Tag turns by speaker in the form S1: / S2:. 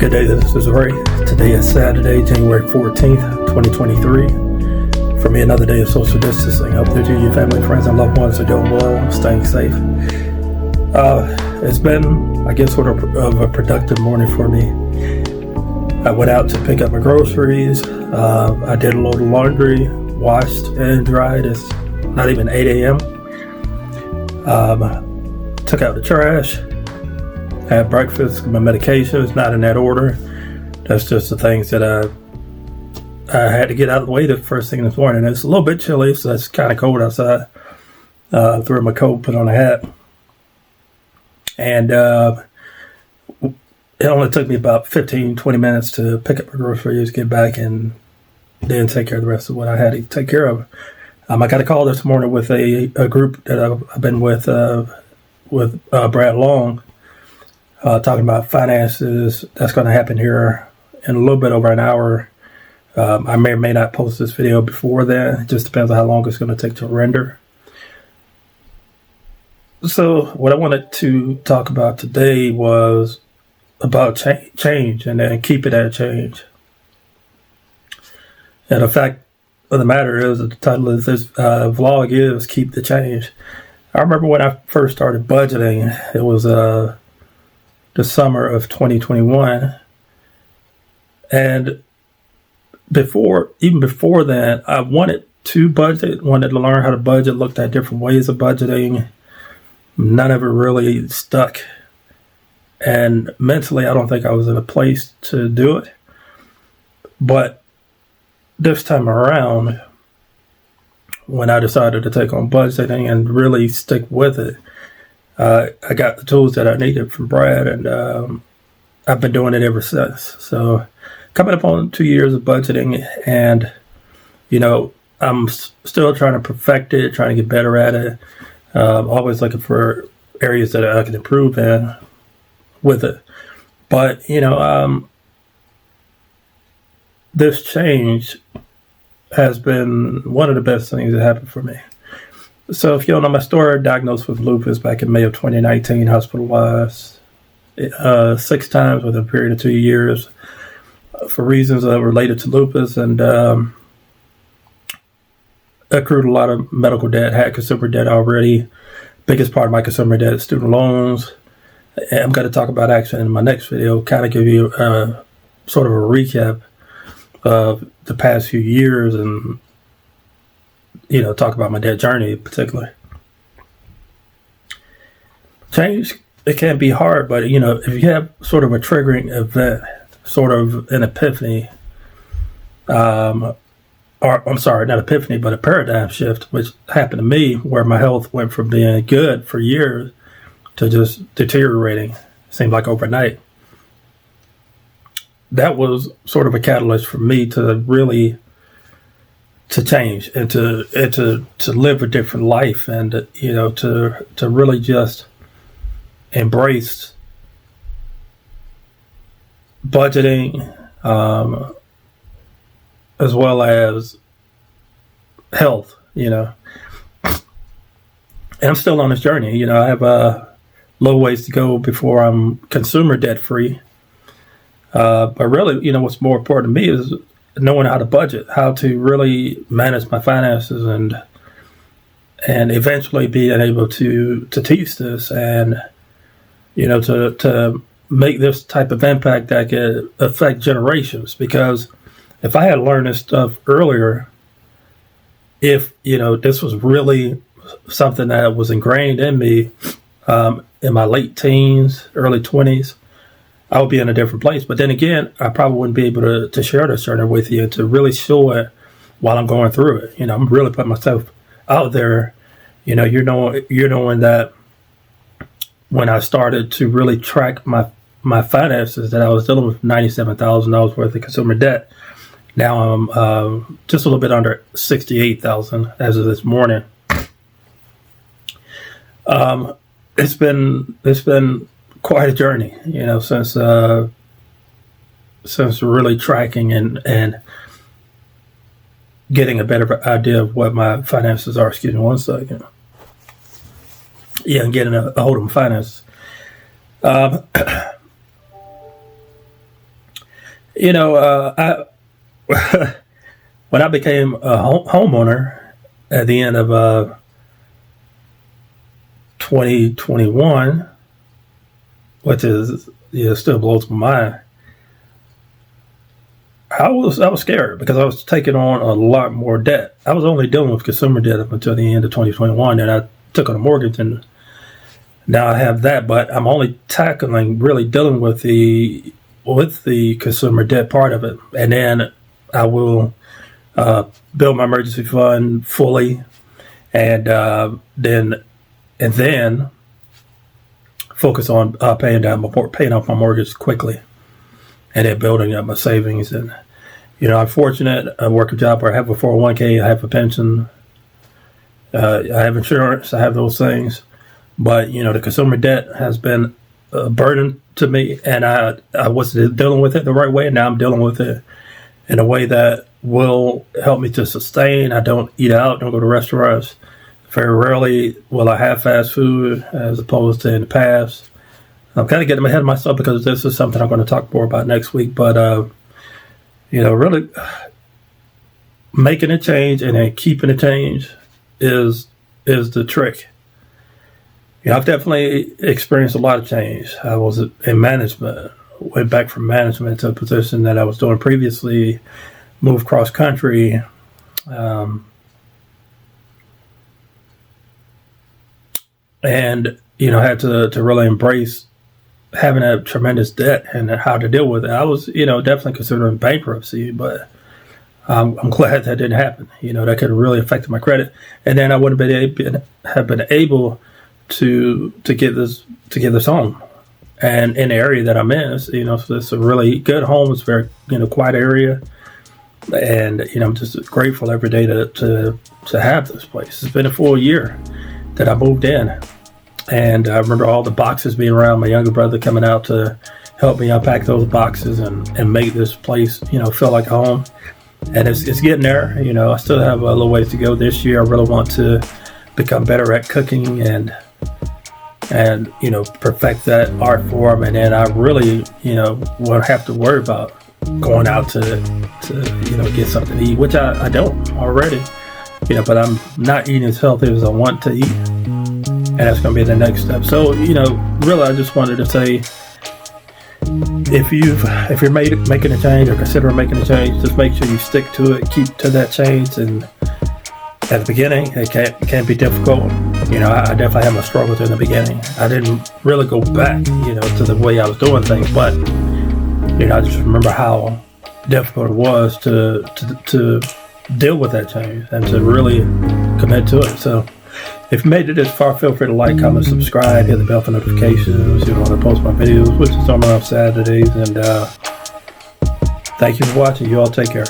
S1: Good day, this is Ray. Today is Saturday, January 14th, 2023. For me, another day of social distancing. Hope that you, your family, friends, and loved ones are doing well, staying safe. It's been, I guess, sort of a productive morning for me. I went out to pick up my groceries. I did a load of laundry, washed and dried. It's not even 8 a.m. Took out the trash. Had breakfast, my medications, not in that order. That's just the things that I had to get out of the way the first thing this morning. It's a little bit chilly, so it's kind of cold outside. Threw my coat, put on a hat. And it only took me about 15, 20 minutes to pick up my groceries, get back, and then take care of the rest of what I had to take care of. I got a call this morning with a group that I've been with Brad Long. Talking about finances. That's going to happen here in a little bit over an hour. I may or may not post this video before then. It just depends on how long it's going to take to render. So what I wanted to talk about today was about change and then keep it at change. And the fact of the matter is that the title of this vlog is Keep the Change. I remember when I first started budgeting, it was the summer of 2021, and even before that, I wanted to budget, wanted to learn how to budget, looked at different ways of budgeting. None of it really stuck, and mentally I don't think I was in a place to do it. But this time around, when I decided to take on budgeting and really stick with it, I got the tools that I needed from Brad, and I've been doing it ever since. So coming up on 2 years of budgeting, and, I'm still trying to perfect it, trying to get better at it. Always looking for areas that I can improve in with it. But, this change has been one of the best things that happened for me. So if you don't know my story, diagnosed with lupus back in May of 2019, hospitalized 6 times within a period of 2 years for reasons related to lupus, and accrued a lot of medical debt, had consumer debt already. Biggest part of my consumer debt is student loans. And I'm going to talk about actually in my next video, kind of give you sort of a recap of the past few years and talk about my debt journey in particular. Change, it can be hard, but, if you have sort of a triggering event, sort of an epiphany, or I'm sorry, not epiphany, but a paradigm shift, which happened to me, where my health went from being good for years to just deteriorating, seemed like overnight. That was sort of a catalyst for me to really to change and to live a different life, and to really just embrace budgeting, as well as health. And I'm still on this journey. I have a little ways to go before I'm consumer debt free. But really, what's more important to me is knowing how to budget, how to really manage my finances, and eventually being able to teach this, and to make this type of impact that could affect generations. Because if I had learned this stuff earlier, if this was really something that was ingrained in me in my late teens, early 20s, I would be in a different place. But then again, I probably wouldn't be able to share this journey with you and to really show it while I'm going through it. I'm really putting myself out there. You're knowing that when I started to really track my finances, that I was dealing with $97,000 worth of consumer debt. Now I'm just a little bit under $68,000 as of this morning. It's been quite a journey, since really tracking and getting a better idea of what my finances are. Excuse me one second. And getting a hold of my finances. I when I became a homeowner at the end of 2021, which is still blows my mind. I was scared because I was taking on a lot more debt. I was only dealing with consumer debt up until the end of 2021, and I took on a mortgage, and now I have that. But I'm only really dealing with the consumer debt part of it, and then I will build my emergency fund fully, and then focus on paying off my mortgage quickly, and then building up my savings. And I'm fortunate. I work a job where I have a 401k, I have a pension, I have insurance, I have those things. But the consumer debt has been a burden to me, and I wasn't dealing with it the right way, and now I'm dealing with it in a way that will help me to sustain. I don't eat out, don't go to restaurants. Very rarely will I have fast food as opposed to in the past. I'm kind of getting ahead of myself because this is something I'm going to talk more about next week. But, really making a change and then keeping a change is the trick. I've definitely experienced a lot of change. I was in management, went back from management to a position that I was doing previously, moved cross country. And had to really embrace having a tremendous debt and how to deal with it. I was definitely considering bankruptcy, but I'm glad that didn't happen. That could have really affected my credit, and then I wouldn't have been able to get this home. And in the area that I'm in, it's a really good home. It's a very quiet area, and I'm just grateful every day to have this place. It's been a full year that I moved in. And I remember all the boxes being around, my younger brother coming out to help me unpack those boxes and make this place, feel like a home. And it's getting there. I still have a little ways to go this year. I really want to become better at cooking and perfect that art form. And then I really, won't have to worry about going out to get something to eat, which I don't already, but I'm not eating as healthy as I want to eat. And that's going to be the next step. So, really, I just wanted to say, if you're making a change or considering making a change, just make sure you stick to it, keep to that change. And at the beginning, it can't be difficult. I definitely had my struggles in the beginning. I didn't really go back, to the way I was doing things, but I just remember how difficult it was to deal with that change and to really commit to it. So, if you made it this far, feel free to like, comment, subscribe, hit the bell for notifications. When I post my videos, which is normally on Saturdays. And thank you for watching. You all take care.